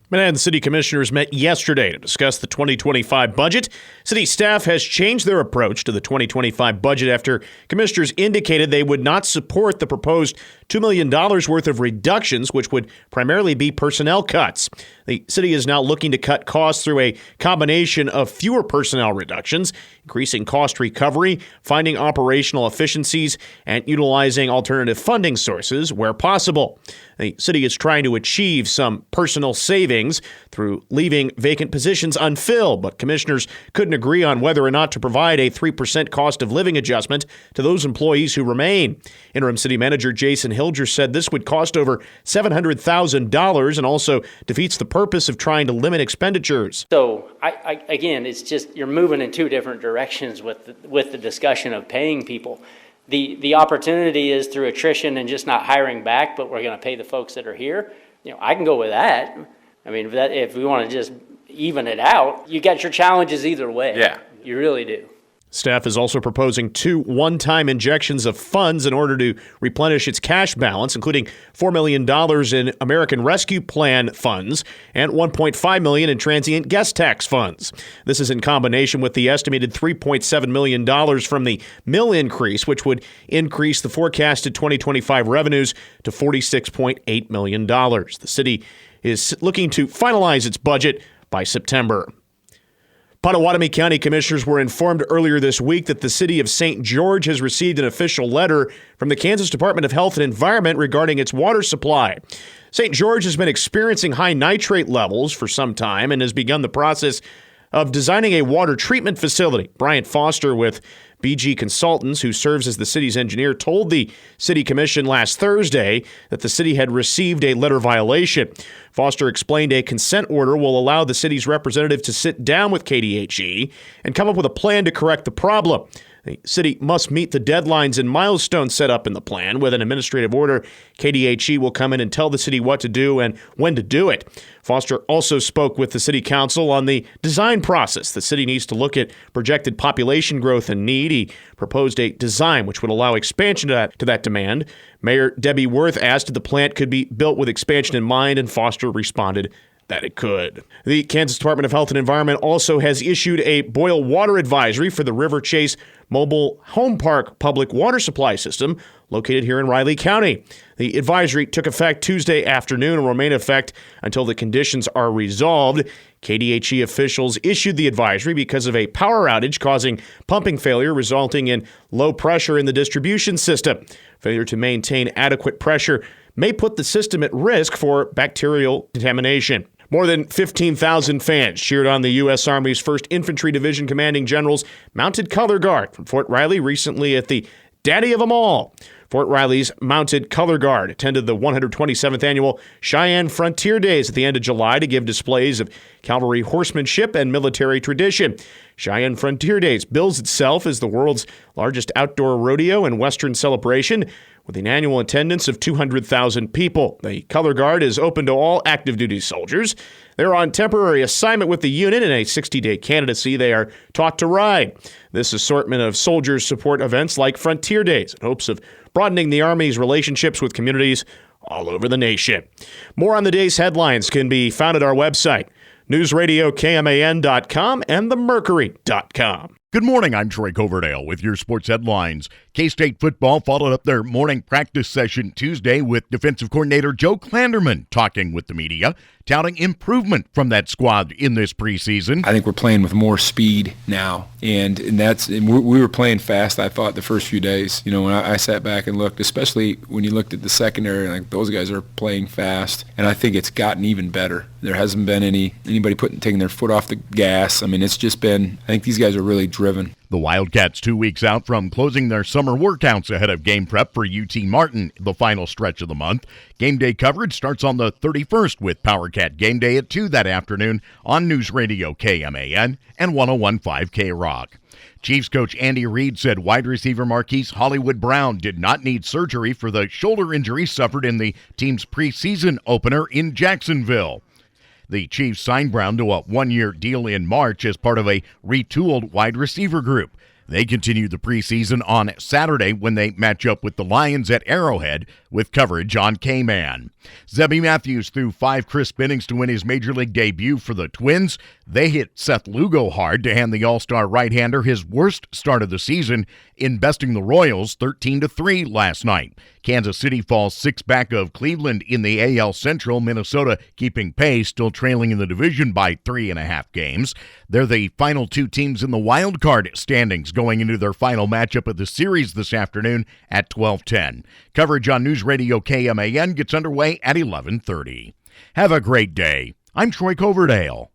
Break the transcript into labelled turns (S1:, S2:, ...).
S1: Manhattan City Commissioners met yesterday to discuss the 2025 budget. City staff has changed their approach to the 2025 budget after commissioners indicated they would not support the proposed $2 million worth of reductions, which would primarily be personnel cuts. The city is now looking to cut costs through a combination of fewer personnel reductions, increasing cost recovery, finding operational efficiencies, and utilizing alternative funding sources where possible. The city is trying to achieve some personal savings through leaving vacant positions unfilled, but commissioners couldn't agree on whether or not to provide a 3% cost of living adjustment to those employees who remain. Interim City Manager Jason Hilger said this would cost over $700,000 and also defeats the purpose of trying to limit expenditures.
S2: So, again, it's just you're moving in two different directions with the discussion of paying people. The opportunity is through attrition and just not hiring back, but we're going to pay the folks that are here. I can go with that. I mean, if we want to just even it out, you got your challenges either way.
S3: Yeah.
S2: You really do.
S1: Staff is also proposing 2 one-time injections of funds in order to replenish its cash balance, including $4 million in American Rescue Plan funds and $1.5 million in transient guest tax funds. This is in combination with the estimated $3.7 million from the mill increase, which would increase the forecasted 2025 revenues to $46.8 million. The city is looking to finalize its budget by September. Potawatomi County Commissioners were informed earlier this week that the city of St. George has received an official letter from the Kansas Department of Health and Environment regarding its water supply. St. George has been experiencing high nitrate levels for some time and has begun the process of designing a water treatment facility. Bryant Foster with BG Consultants, who serves as the city's engineer, told the city commission last Thursday that the city had received a letter violation. Foster explained a consent order will allow the city's representative to sit down with KDHE and come up with a plan to correct the problem. The city must meet the deadlines and milestones set up in the plan. With an administrative order, KDHE will come in and tell the city what to do and when to do it. Foster also spoke with the city council on the design process. The city needs to look at projected population growth and need. He proposed a design which would allow expansion to that demand. Mayor Debbie Worth asked if the plant could be built with expansion in mind, and Foster responded that it could. The Kansas Department of Health and Environment also has issued a boil water advisory for the River Chase Mobile Home Park public water supply system located here in Riley County. The advisory took effect Tuesday afternoon and will remain in effect until the conditions are resolved. KDHE officials issued the advisory because of a power outage causing pumping failure, resulting in low pressure in the distribution system. Failure to maintain adequate pressure may put the system at risk for bacterial contamination. More than 15,000 fans cheered on the U.S. Army's 1st Infantry Division Commanding General's Mounted Color Guard from Fort Riley recently at the Daddy of 'em All. Fort Riley's Mounted Color Guard attended the 127th Annual Cheyenne Frontier Days at the end of July to give displays of cavalry horsemanship and military tradition. Cheyenne Frontier Days bills itself as the world's largest outdoor rodeo and Western celebration, with an annual attendance of 200,000 people. The Color Guard is open to all active duty soldiers. They're on temporary assignment with the unit. In a 60-day candidacy, they are taught to ride. This assortment of soldiers support events like Frontier Days in hopes of broadening the Army's relationships with communities all over the nation. More on the day's headlines can be found at our website, newsradiokman.com and themercury.com.
S4: Good morning, I'm Troy Coverdale with your sports headlines. K-State football followed up their morning practice session Tuesday with defensive coordinator Joe Klanderman talking with the media, touting improvement from that squad in this preseason.
S5: I think we're playing with more speed now, and we were playing fast, I thought, the first few days. When I sat back and looked, especially when you looked at the secondary, like those guys are playing fast, and I think it's gotten even better. There hasn't been anybody taking their foot off the gas. I mean, it's just been, I think these guys are really driven.
S4: The Wildcats 2 weeks out from closing their summer workouts ahead of game prep for UT Martin, the final stretch of the month. Game day coverage starts on the 31st with PowerCat Game Day at 2 that afternoon on News Radio KMAN and 101.5 K-Rock. Chiefs coach Andy Reid said wide receiver Marquise Hollywood Brown did not need surgery for the shoulder injury suffered in the team's preseason opener in Jacksonville. The Chiefs signed Brown to a one-year deal in March as part of a retooled wide receiver group. They continue the preseason on Saturday when they match up with the Lions at Arrowhead. with coverage on K-Man. Zebby Matthews threw 5 crisp innings to win his Major League debut for the Twins. They hit Seth Lugo hard to hand the All-Star right-hander his worst start of the season, in besting the Royals 13-3 last night. Kansas City falls 6 back of Cleveland in the AL Central. Minnesota keeping pace, still trailing in the division by 3.5 games. They're the final 2 teams in the wild card standings going into their final matchup of the series this afternoon at 12:10. Coverage on News Radio KMAN gets underway at 11:30. Have a great day. I'm Troy Coverdale.